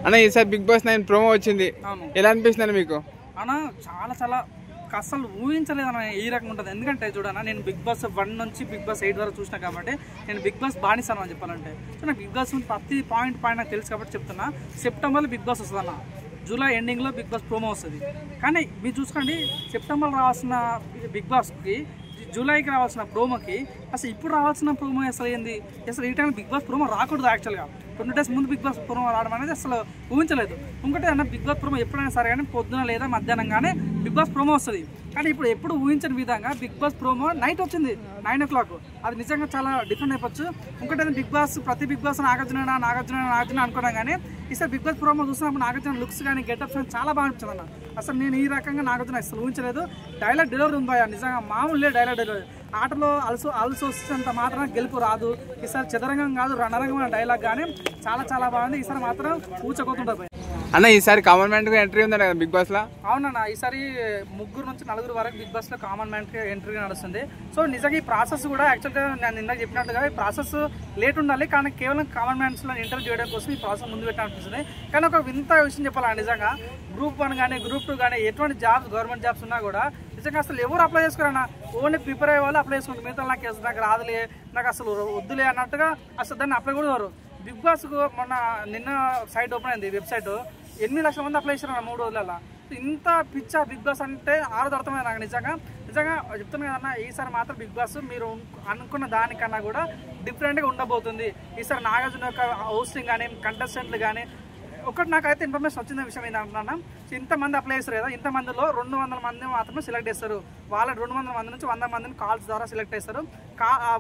అన్న ఈసారి big boss 9 promo వచ్చింది, ఎలా అనిపిస్తుంది మీకు? అన్న చాలా చాలా అసలు ఊహించలేదన్న ఈ రకంగా ఉంటుంది. ఎందుకంటే చూడన్నా, నేను బిగ్ బాస్ 1 నుంచి బిగ్ బాస్ 8 వరకు చూసినా కాబట్టి నేను బిగ్ బాస్ బానిస్తాను అని చెప్పాలంటే. సో నాకు బిగ్ బాస్ ప్రతి పాయింట్ నాకు తెలుసు కాబట్టి చెప్తున్నా. సెప్టెంబర్లో బిగ్ బాస్ వస్తుంది అన్న, జూలై ఎండింగ్లో బిగ్ బాస్ ప్రోమో వస్తుంది. కానీ మీరు చూసుకోండి, సెప్టెంబర్లో రావాల్సిన బిగ్ బాస్కి జూలైకి రావాల్సిన ప్రోమోకి అసలు ఇప్పుడు రావాల్సిన ప్రోమో అసలు ఏంది? అసలు ఈ టైం బిగ్ బాస్ ప్రోమో రాకూడదు. యాక్చువల్గా 2 డేస్ ముందు బిగ్ బాస్ ప్రోమో రావడం అనేది అసలు ఊహించలేదు. ఇంకోటి అన్న, బిగ్ బాస్ ప్రోమో ఎప్పుడైనా సరే కానీ పొద్దున లేదా మధ్యాహ్నం కానీ బిగ్ బాస్ ప్రోమో వస్తుంది. కానీ ఇప్పుడు ఎప్పుడు ఊహించని విధంగా బిగ్ బాస్ ప్రోమో నైట్ వచ్చింది, 9 o'clock. అది నిజంగా చాలా డిఫరెంట్ అయిపోవచ్చు. ఇంకోటి బిగ్ బాస్ ప్రతి బిగ్ బాస్ నాగార్జున అనుకున్నాం. కానీ ఈసారి బిగ్ బాస్ ప్రోమో చూసినప్పుడు నాగార్జున లుక్స్ కానీ గెటప్స్ కానీ చాలా బాగా అనిపించింది అన్న. అసలు నేను ఈ రకంగా నాగార్జున అసలు ఊహించలేదు. డైలాగ్ డెలివరీ ఉందా నిజంగా మామూలు డైలాగ్ డెలివరీ. ఆటలో అలసి వస్తున్నంత మాత్రం గెలుపు రాదు. ఈసారి చదరంగం కాదు రణరంగం అనే డైలాగ్ కానీ చాలా చాలా బాగుంది. ఈసారి మాత్రం ఊచకోతుంటుంది అన్న. ఈసారి కామన్ మ్యాన్ గా ఎంట్రీ ఉందా బిగ్ బాస్ లో? అవునన్నా, ఈసారి 3 నుంచి 4 వరకు బిగ్ బాస్ లో కామన్ మ్యాన్ కి ఎంట్రీ నడుస్తుంది. సో నిజంగా ఈ ప్రాసెస్ కూడా యాక్చువల్గా నేను ఇందాక చెప్పినట్టుగా ఈ ప్రాసెస్ లేట్ ఉండాలి. కానీ కేవలం కామన్ మ్యాన్స్ లో ఇంటర్వ్యూ చేయడం కోసం ఈ ప్రాసెస్ ముందు పెట్టాలనిపిస్తుంది. కానీ ఒక వింత విషయం చెప్పాలి, నిజంగా గ్రూప్ 1 కానీ గ్రూప్ 2 కానీ ఎటువంటి జాబ్స్ గవర్నమెంట్ జాబ్స్ ఉన్నా కూడా నిజంగా అసలు ఎవరు అప్లై చేసుకోరన్నా. ఓన్లీ ప్రిపేర్ అయ్యే వాళ్ళు అప్లై చేసుకుంటారు. మిగతా నాకు రాదులే, నాకు అసలు వద్దులే అన్నట్టుగా అసలు దాన్ని అప్లై కూడా వారు. బిగ్ బాస్కు మొన్న నిన్న సైట్ ఓపెన్ అయింది, వెబ్సైట్. 8 లక్షల మంది అప్లై చేశారు 3 రోజులలో. ఇంత పిచ్చా బిగ్ బాస్ అంటే అర్థమైంది నాకు. నిజంగా చెప్తున్నాను కదన్నా, ఈసారి మాత్రం బిగ్ బాస్ మీరు అనుకున్న దానికన్నా కూడా డిఫరెంట్గా ఉండబోతుంది. ఈసారి నాగార్జున యొక్క హోస్టింగ్ కానీ కంటెస్టెంట్లు కానీ ఒకటి నాకైతే ఇన్ఫర్మేషన్ వచ్చిన విషయం ఏంటంటున్నా, ఇంతమంది అప్లై చేస్తారు కదా, ఇంతమందిలో 200 మంది మాత్రమే సెలెక్ట్ చేస్తారు. వాళ్ళ 200 మంది నుంచి 100 మందిని కాల్స్ ద్వారా సెలెక్ట్ చేస్తారు.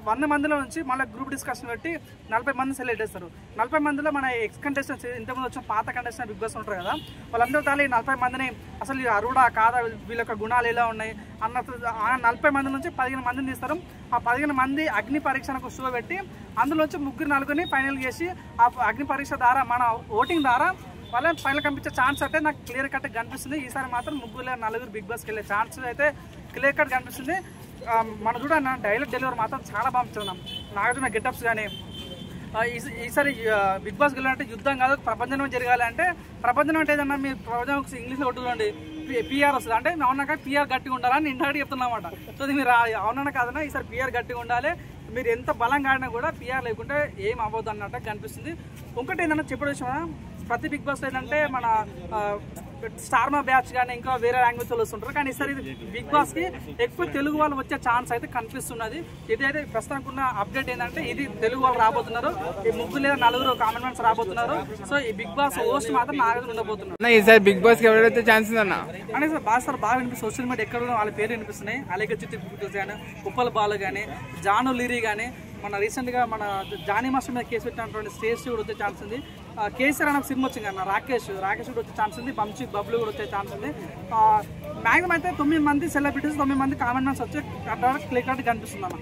100 మందిలో నుంచి మళ్ళీ గ్రూప్ డిస్కషన్ పెట్టి 40 మంది సెలెక్ట్ చేస్తారు. 40 మందిలో మన ఎక్స్ కంటెస్టెంట్స్ ఇంతకుముందు వచ్చిన పాత కంటెస్టెంట్ బిగ్ బాస్ ఉంటారు కదా, వాళ్ళందరూ తాలి 40 మందిని అసలు అరుడా కాదా, వీళ్ళ యొక్క గుణాలు ఎలా ఉన్నాయి అన్నట్టు 40 మంది నుంచి 15 మందిని తీస్తారు. ఆ 15 మంది అగ్ని పరీక్షకు షో పెట్టి అందులో వచ్చి 3-4 ఫైనల్ చేసి ఆ అగ్ని పరీక్ష ద్వారా మన ఓటింగ్ ద్వారా వాళ్ళని ఫైనల్ కనిపించే ఛాన్స్ అయితే నాకు క్లియర్ కట్ కనిపిస్తుంది. ఈసారి మాత్రం 3-4 బిగ్ బాస్కి వెళ్ళే ఛాన్స్ అయితే క్లియర్ కట్ కనిపిస్తుంది. మన కూడా డైలాగ్ డెలివరీ మాత్రం చాలా బాగుంటున్నాం. నాగార్జున గెటప్స్ కానీ ఈసారి బిగ్ బాస్కి వెళ్ళాలంటే యుద్ధం కాదు, ప్రపంచం జరగాలి. అంటే ప్రపంచం అంటే ఏదన్నా మీరు ప్రపంచం ఇంగ్లీష్లో కొట్టుకోండి, పిఆర్ వస్తుంది. అంటే అవునాక పిఆర్ గట్టిగా ఉండాలని ఇండైరెక్ట్గా చెప్తున్నమాట. సో మీరు అవునన్నా కాదన్నా ఈసారి పిఆర్ గట్టిగా ఉండాలి. మీరు ఎంత బలంగా ఆడినా కూడా పిఆర్ లేకుంటే ఏం అవ్వద్దు అన్నట్టు కనిపిస్తుంది. ఇంకోటి ఏంటన్నా చెప్పడం విషయం, ప్రతి బిగ్ బాస్ ఏంటంటే మన స్టార్ మా బ్యాచ్ కానీ ఇంకా వేరే లాంగ్వేజ్ వాళ్ళు వస్తుంటారు. కానీ ఈసారి బిగ్ బాస్కి ఎక్కువ తెలుగు వాళ్ళు వచ్చే ఛాన్స్ అయితే కనిపిస్తున్నది. ఇదైతే ప్రస్తుతానికి ఉన్న అప్డేట్ ఏంటంటే ఇది తెలుగు వాళ్ళు రాబోతున్నారు. ఈ 3-4 కామన్ మ్యాన్స్ రాబోతున్నారు. సో ఈ బిగ్ బాస్ హోస్ట్ మాత్రం నాగార్జున ఉండబోతున్నారు. ఈసారి బిగ్ బాస్ కి ఎవరైతే ఛాన్స్ ఉందన్న అంటే సార్ బాగా వినిపిస్తుంది. సోషల్ మీడియా ఎక్కడ వాళ్ళ పేరు వినిపిస్తున్నాయి. అలాగే చిత్తి కానీ ఉప్పల బాలు కానీ జాను లీరీ కానీ మన రీసెంట్గా మన జానీ మాస్టర్ మీద కేసు పెట్టినటువంటి స్టేజ్ కూడా వచ్చే ఛాన్స్ ఉంది. కేసీఆర్ అన్న సినిమా వచ్చింది అన్న, రాకేష్ కూడా వచ్చే ఛాన్స్ ఉంది. బంశీ బబ్లు కూడా వచ్చే ఛాన్స్ ఉంది. మ్యాక్సిమం అయితే 9 మంది సెలబ్రిటీస్ 9 మంది కామన్ మ్యాన్స్ వచ్చే క్లియర్ కట్ కనిపిస్తుంది అన్న.